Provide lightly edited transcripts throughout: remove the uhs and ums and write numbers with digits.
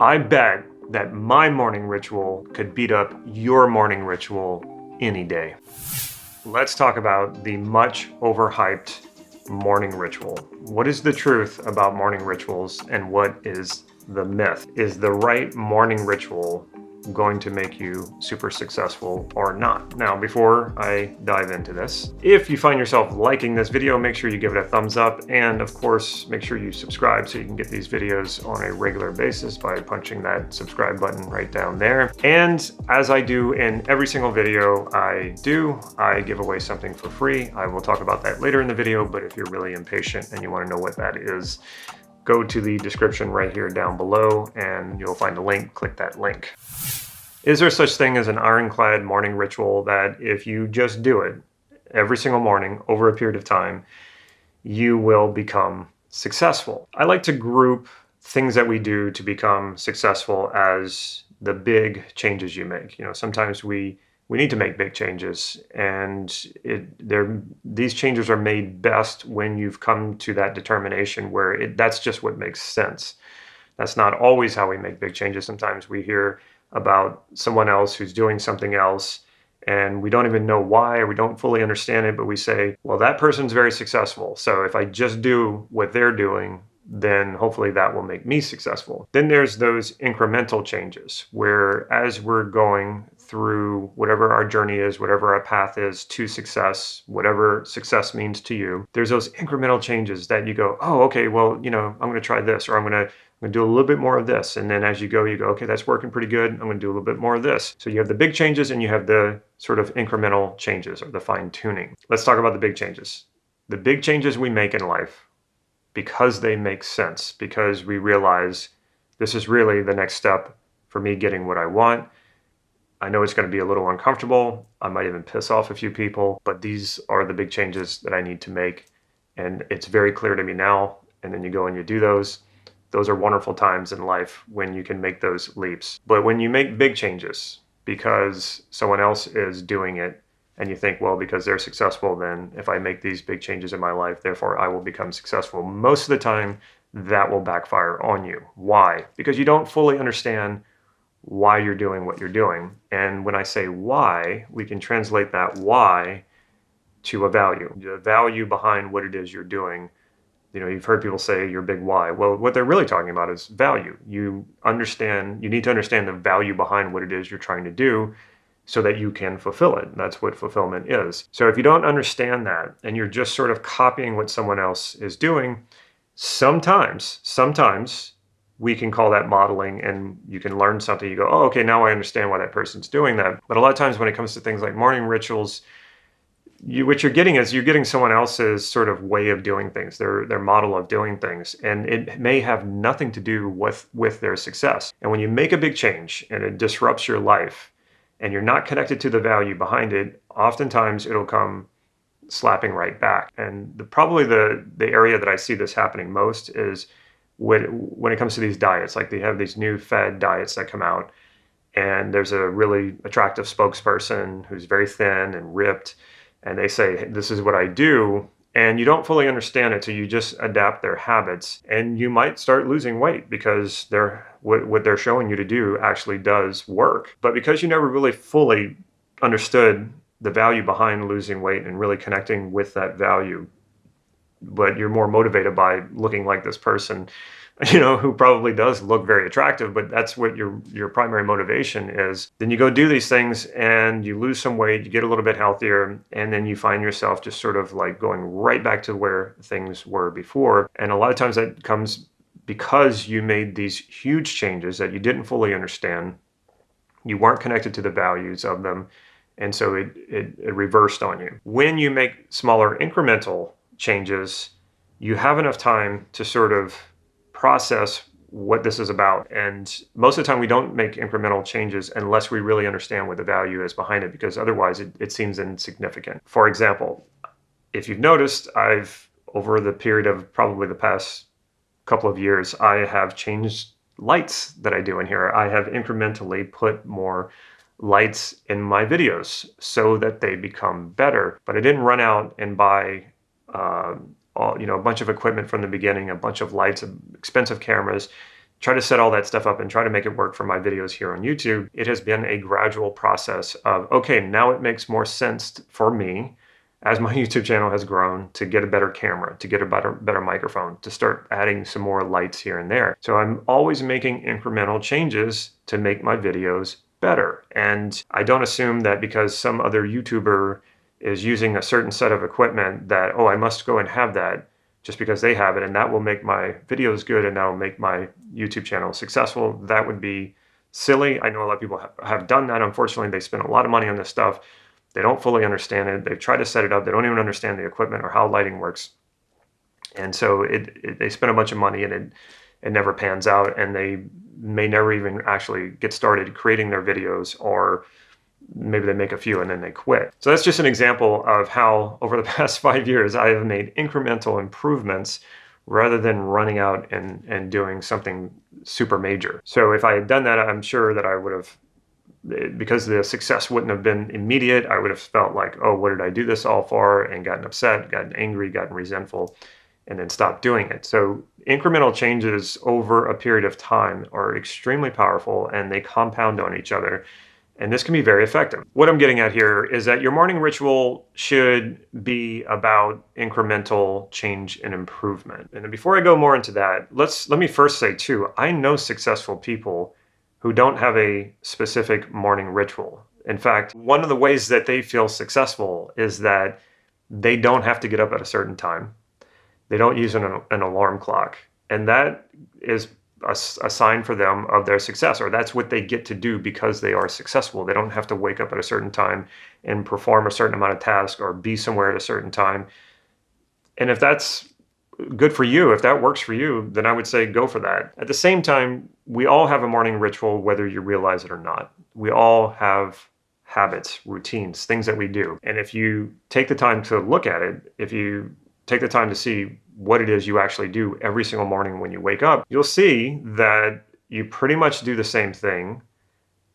I bet that my morning ritual could beat up your morning ritual any day. Let's talk about the much overhyped morning ritual. What is the truth about morning rituals and what is the myth? Is the right morning ritual going to make you super successful or not? Now, before I dive into this, if you find yourself liking this video, make sure you give it a thumbs up, and of course, make sure you subscribe so you can get these videos on a regular basis by punching that subscribe button right down there. And as I do in every single video I give away something for free. I will talk about that later in the video, but if you're really impatient and you want to know what that is, go to the description right here down below and you'll find a link. Click that link. Is there such thing as an ironclad morning ritual that if you just do it every single morning over a period of time, you will become successful? I like to group things that we do to become successful as the big changes you make. You know, sometimes we need to make big changes, and these changes are made best when you've come to that determination where that's just what makes sense. That's not always how we make big changes. Sometimes we hear about someone else who's doing something else and we don't even know why, or we don't fully understand it, but we say, well, that person's very successful, so if I just do what they're doing, then hopefully that will make me successful. Then there's those incremental changes where as we're going through whatever our journey is, whatever our path is to success, whatever success means to you, there's those incremental changes that you go, oh, okay, well, you know, I'm going to try this, or I'm going to do a little bit more of this. And then as you go, okay, that's working pretty good. I'm going to do a little bit more of this. So you have the big changes and you have the sort of incremental changes, or the fine tuning. Let's talk about the big changes. The big changes we make in life, because they make sense, because we realize this is really the next step for me getting what I want. I know it's going to be a little uncomfortable. I might even piss off a few people, but these are the big changes that I need to make. And it's very clear to me now. And then you go and you do those. Those are wonderful times in life when you can make those leaps. But when you make big changes because someone else is doing it, and you think, well, because they're successful, then if I make these big changes in my life, therefore I will become successful. Most of the time, that will backfire on you. Why? Because you don't fully understand why you're doing what you're doing. And when I say why, we can translate that why to a value. The value behind what it is you're doing. You know, you've heard people say your big why. Well, what they're really talking about is value. You need to understand the value behind what it is you're trying to do so that you can fulfill it. That's what fulfillment is. So if you don't understand that and you're just sort of copying what someone else is doing, sometimes we can call that modeling, and you can learn something. You go, oh, okay, now I understand why that person's doing that. But a lot of times when it comes to things like morning rituals, what you're getting is you're getting someone else's sort of way of doing things, their model of doing things, and it may have nothing to do with their success. And when you make a big change and it disrupts your life and you're not connected to the value behind it, oftentimes it'll come slapping right back. And probably the area that I see this happening most is when it comes to these diets. Like they have these new fad diets that come out, and there's a really attractive spokesperson who's very thin and ripped, and they say, hey, this is what I do. And you don't fully understand it, so you just adapt their habits, and you might start losing weight because what they're showing you to do actually does work. But because you never really fully understood the value behind losing weight and really connecting with that value, but you're more motivated by looking like this person, you know, who probably does look very attractive, but that's what your primary motivation is. Then you go do these things and you lose some weight, you get a little bit healthier, and then you find yourself just sort of like going right back to where things were before. And a lot of times that comes because you made these huge changes that you didn't fully understand. You weren't connected to the values of them, and so it reversed on you. When you make smaller incremental changes, you have enough time to sort of process what this is about. And most of the time we don't make incremental changes unless we really understand what the value is behind it, because otherwise it seems insignificant. For example, if you've noticed, over the period of probably the past couple of years, I have changed lights that I do in here. I have incrementally put more lights in my videos so that they become better. But I didn't run out and buy a bunch of equipment from the beginning, a bunch of lights, expensive cameras, try to set all that stuff up and try to make it work for my videos here on YouTube, it has been a gradual process of, okay, now it makes more sense for me as my YouTube channel has grown to get a better camera, to get a better microphone, to start adding some more lights here and there. So I'm always making incremental changes to make my videos better. And I don't assume that because some other YouTuber is using a certain set of equipment that, oh, I must go and have that just because they have it, and that will make my videos good and that will make my YouTube channel successful. That would be silly. I know a lot of people have done that. Unfortunately, they spend a lot of money on this stuff. They don't fully understand it. They've tried to set it up. They don't even understand the equipment or how lighting works. And so they spend a bunch of money and it never pans out, and they may never even actually get started creating their videos, or maybe they make a few and then they quit. So that's just an example of how over the past 5 years, I have made incremental improvements rather than running out and doing something super major. So if I had done that, I'm sure that I would have, because the success wouldn't have been immediate, I would have felt like, oh, what did I do this all for? And gotten upset, gotten angry, gotten resentful, and then stopped doing it. So incremental changes over a period of time are extremely powerful, and they compound on each other. And this can be very effective. What I'm getting at here is that your morning ritual should be about incremental change and improvement. And before I go more into that, let me first say too, I know successful people who don't have a specific morning ritual. In fact, one of the ways that they feel successful is that they don't have to get up at a certain time. They don't use an alarm clock. And that is a sign for them of their success, or that's what they get to do because they are successful. They don't have to wake up at a certain time and perform a certain amount of tasks or be somewhere at a certain time. And if that's good for you, if that works for you, then I would say go for that. At the same time, we all have a morning ritual, whether you realize it or not. We all have habits, routines, things that we do. And if you take the time to look at it, if you take the time to see what it is you actually do every single morning when you wake up, you'll see that you pretty much do the same thing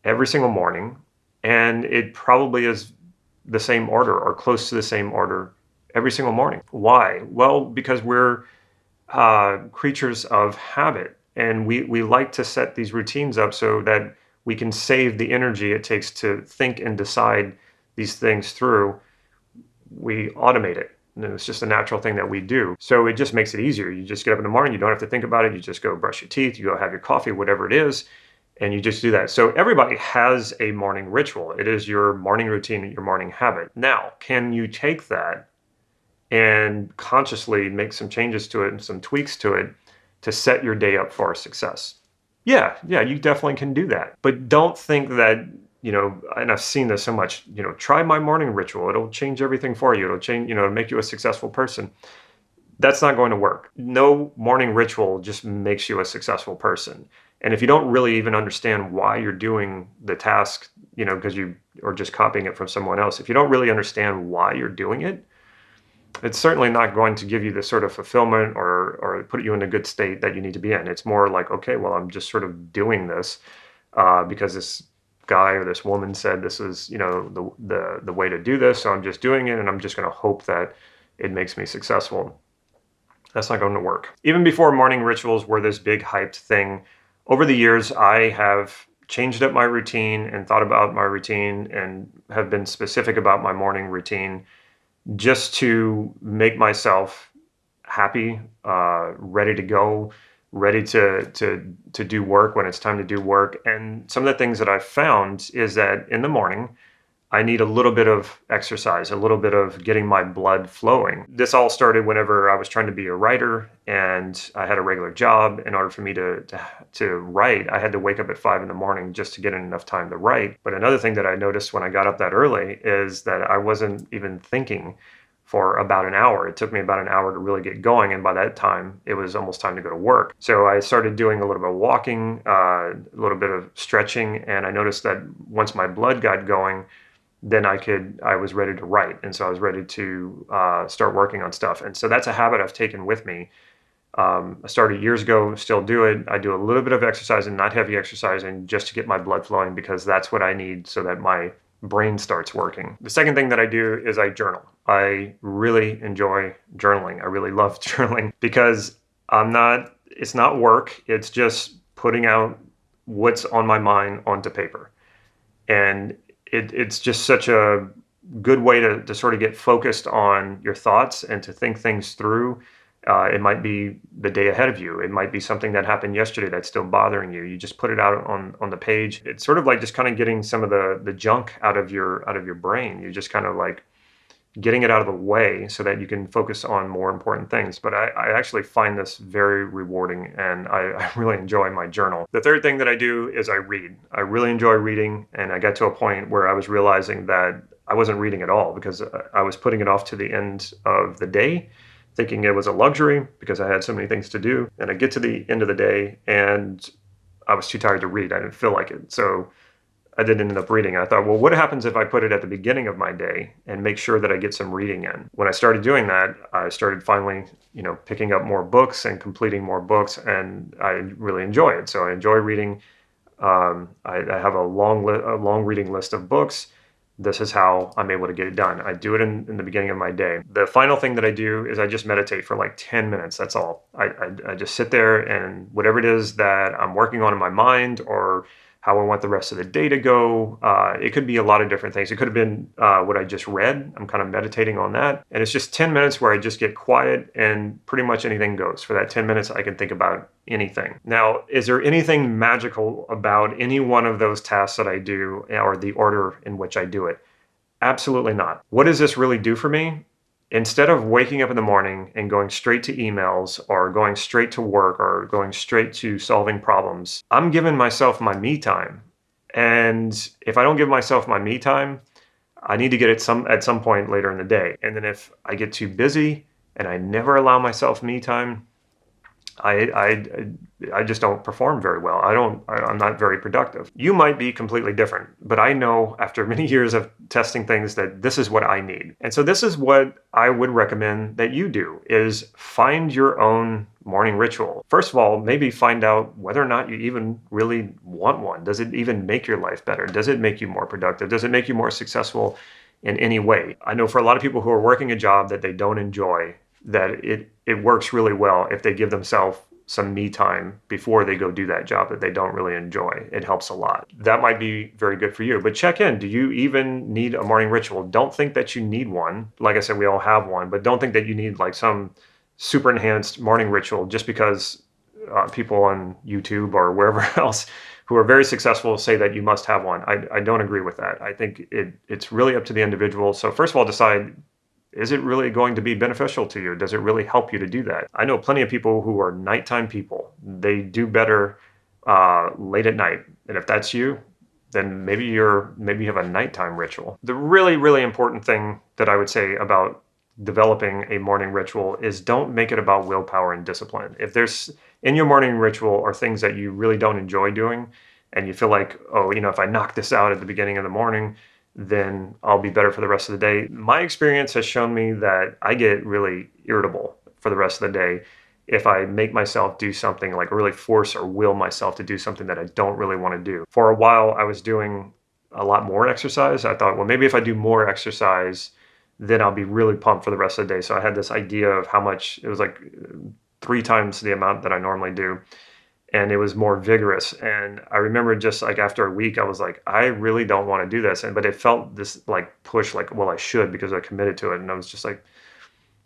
every single morning, and it probably is the same order or close to the same order every single morning. Why? Well, because we're creatures of habit, and we like to set these routines up so that we can save the energy it takes to think and decide these things through. We automate it. And it's just a natural thing that we do. So it just makes it easier. You just get up in the morning, you don't have to think about it. You just go brush your teeth, you go have your coffee, whatever it is, and you just do that. So everybody has a morning ritual. It is your morning routine, your morning habit. Now, can you take that and consciously make some changes to it and some tweaks to it to set your day up for success? Yeah, you definitely can do that. But don't think that, and I've seen this so much, try my morning ritual. It'll change everything for you. It'll change, make you a successful person. That's not going to work. No morning ritual just makes you a successful person. And if you don't really even understand why you're doing the task, because you are just copying it from someone else, if you don't really understand why you're doing it, it's certainly not going to give you the sort of fulfillment or put you in a good state that you need to be in. It's more like, okay, well, I'm just sort of doing this because this guy or this woman said this is, the way to do this. So I'm just doing it, and I'm just going to hope that it makes me successful. That's not going to work. Even before morning rituals were this big hyped thing, over the years, I have changed up my routine and thought about my routine and have been specific about my morning routine just to make myself happy, ready to go, ready to do work when it's time to do work. And some of the things that I've found is that in the morning, I need a little bit of exercise, a little bit of getting my blood flowing. This all started whenever I was trying to be a writer and I had a regular job. In order for me to write, I had to wake up at 5 a.m. just to get in enough time to write. But another thing that I noticed when I got up that early is that I wasn't even thinking for about an hour. It took me about an hour to really get going, and by that time, it was almost time to go to work. So I started doing a little bit of walking, a little bit of stretching, and I noticed that once my blood got going, then I was ready to write. And so I was ready to start working on stuff. And so that's a habit I've taken with me. I started years ago, still do it. I do a little bit of exercising, not heavy exercising, just to get my blood flowing, because that's what I need so that my brain starts working. The second thing that I do is I journal. I really enjoy journaling. I really love journaling because it's not work. It's just putting out what's on my mind onto paper. And it's just such a good way to sort of get focused on your thoughts and to think things through. It might be the day ahead of you. It might be something that happened yesterday that's still bothering you. You just put it out on the page. It's sort of like just kind of getting some of the junk out of your brain. You just kind of like getting it out of the way so that you can focus on more important things. But I actually find this very rewarding, and I really enjoy my journal. The third thing that I do is I read. I really enjoy reading, and I got to a point where I was realizing that I wasn't reading at all because I was putting it off to the end of the day, thinking it was a luxury because I had so many things to do. And I get to the end of the day and I was too tired to read. I didn't feel like it. So I didn't end up reading. I thought, well, what happens if I put it at the beginning of my day and make sure that I get some reading in? When I started doing that, I started finally, picking up more books and completing more books, and I really enjoy it. So I enjoy reading. I have a long reading list of books. This is how I'm able to get it done. I do it in the beginning of my day. The final thing that I do is I just meditate for like 10 minutes. That's all. I just sit there, and whatever it is that I'm working on in my mind or how I want the rest of the day to go. It could be a lot of different things. It could have been what I just read. I'm kind of meditating on that. And it's just 10 minutes where I just get quiet and pretty much anything goes. For that 10 minutes, I can think about anything. Now, is there anything magical about any one of those tasks that I do or the order in which I do it? Absolutely not. What does this really do for me? Instead of waking up in the morning and going straight to emails or going straight to work or going straight to solving problems, I'm giving myself my me time. And if I don't give myself my me time, I need to get it at some point later in the day. And then if I get too busy and I never allow myself me time, I just don't perform very well. I'm not very productive. You might be completely different, but I know after many years of testing things that this is what I need. And so this is what I would recommend that you do, is find your own morning ritual. First of all, maybe find out whether or not you even really want one. Does it even make your life better? Does it make you more productive? Does it make you more successful in any way? I know for a lot of people who are working a job that they don't enjoy, that it works really well if they give themselves some me time before they go do that job that they don't really enjoy. It helps a lot. That might be very good for you. But check in. Do you even need a morning ritual? Don't think that you need one. Like I said, we all have one, but don't think that you need like some super enhanced morning ritual just because people on YouTube or wherever else who are very successful say that you must have one. I don't agree with that. I think it's really up to the individual. So first of all, decide, is it really going to be beneficial to you? Does it really help you to do that? I know plenty of people who are nighttime people. They do better late at night. And if that's you, then maybe you have a nighttime ritual. The really, really important thing that I would say about developing a morning ritual is don't make it about willpower and discipline. If there's in your morning ritual are things that you really don't enjoy doing, and you feel like, oh, if I knock this out at the beginning of the morning, then I'll be better for the rest of the day. My experience has shown me that I get really irritable for the rest of the day if I make myself do something, like really force or will myself to do something that I don't really want to do. For a while, I was doing a lot more exercise. I thought, well, maybe if I do more exercise, then I'll be really pumped for the rest of the day. So I had this idea of how much, it was like 3 times the amount that I normally do. And it was more vigorous. And I remember just like after a week, I was like, I really don't want to do this. But it felt this like push, like, well, I should because I committed to it. And I was just like,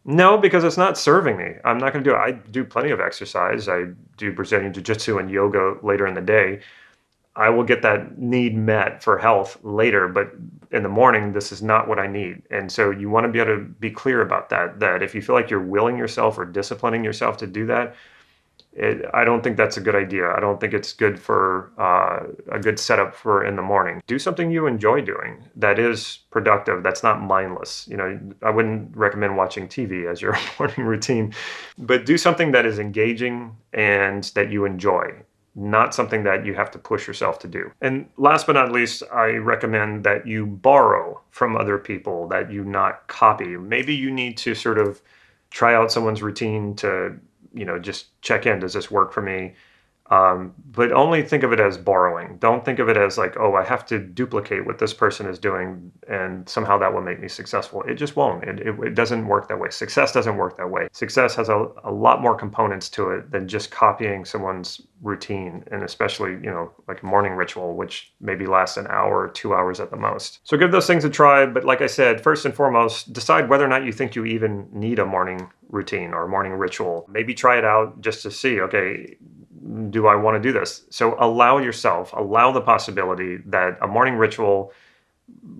no, because it's not serving me. I'm not going to do it. I do plenty of exercise. I do Brazilian Jiu-Jitsu and yoga later in the day. I will get that need met for health later, but in the morning, this is not what I need. And so you want to be able to be clear about that if you feel like you're willing yourself or disciplining yourself to do that, I don't think that's a good idea. I don't think it's good for a good setup for in the morning. Do something you enjoy doing that is productive, that's not mindless. I wouldn't recommend watching TV as your morning routine, but do something that is engaging and that you enjoy, not something that you have to push yourself to do. And last but not least, I recommend that you borrow from other people, that you not copy. Maybe you need to sort of try out someone's routine to just check in. Does this work for me? But only think of it as borrowing. Don't think of it as like, oh, I have to duplicate what this person is doing and somehow that will make me successful. It just won't. It doesn't work that way. Success doesn't work that way. Success has a lot more components to it than just copying someone's routine, and especially, like a morning ritual, which maybe lasts an hour or 2 hours at the most. So give those things a try. But like I said, first and foremost, decide whether or not you think you even need a morning routine or a morning ritual. Maybe try it out just to see, okay, do I want to do this? So allow the possibility that a morning ritual,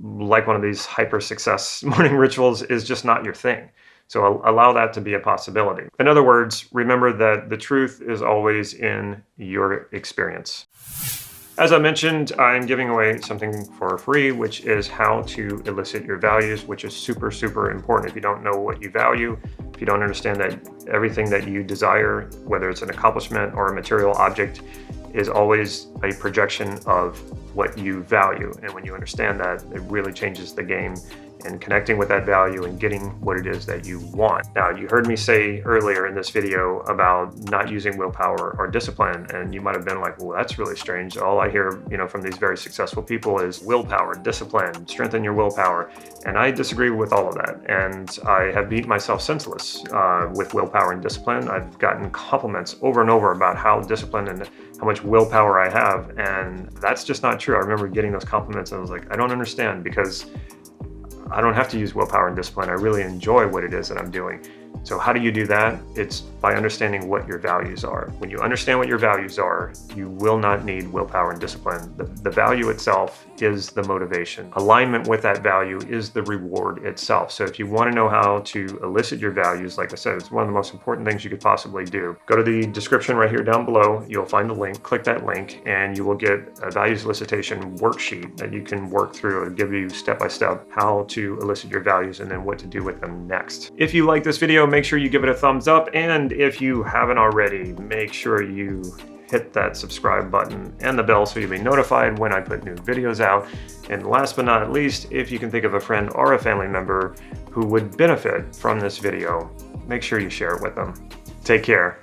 like one of these hyper success morning rituals, is just not your thing. So allow that to be a possibility. In other words, remember that the truth is always in your experience. As I mentioned, I'm giving away something for free, which is how to elicit your values, which is super, super important. If you don't know what you value, if you don't understand that everything that you desire, whether it's an accomplishment or a material object, is always a projection of what you value. And when you understand that, it really changes the game and connecting with that value and getting what it is that you want. Now, you heard me say earlier in this video about not using willpower or discipline, and you might have been like, well, that's really strange. All I hear, from these very successful people is willpower, discipline, strengthen your willpower. And I disagree with all of that. And I have beat myself senseless with willpower and discipline. I've gotten compliments over and over about how disciplined and how much willpower I have. And that's just not true. I remember getting those compliments and I was like, I don't understand, because I don't have to use willpower and discipline. I really enjoy what it is that I'm doing. So how do you do that? It's by understanding what your values are. When you understand what your values are, you will not need willpower and discipline. The value itself is the motivation. Alignment with that value is the reward itself. So if you want to know how to elicit your values, like I said, it's one of the most important things you could possibly do. Go to the description right here down below. You'll find the link. Click that link and you will get a values elicitation worksheet that you can work through. It'll give you step-by-step how to elicit your values and then what to do with them next. If you like this video, make sure you give it a thumbs up. And if you haven't already, make sure you hit that subscribe button and the bell so you'll be notified when I put new videos out. And last but not least, if you can think of a friend or a family member who would benefit from this video, make sure you share it with them. Take care.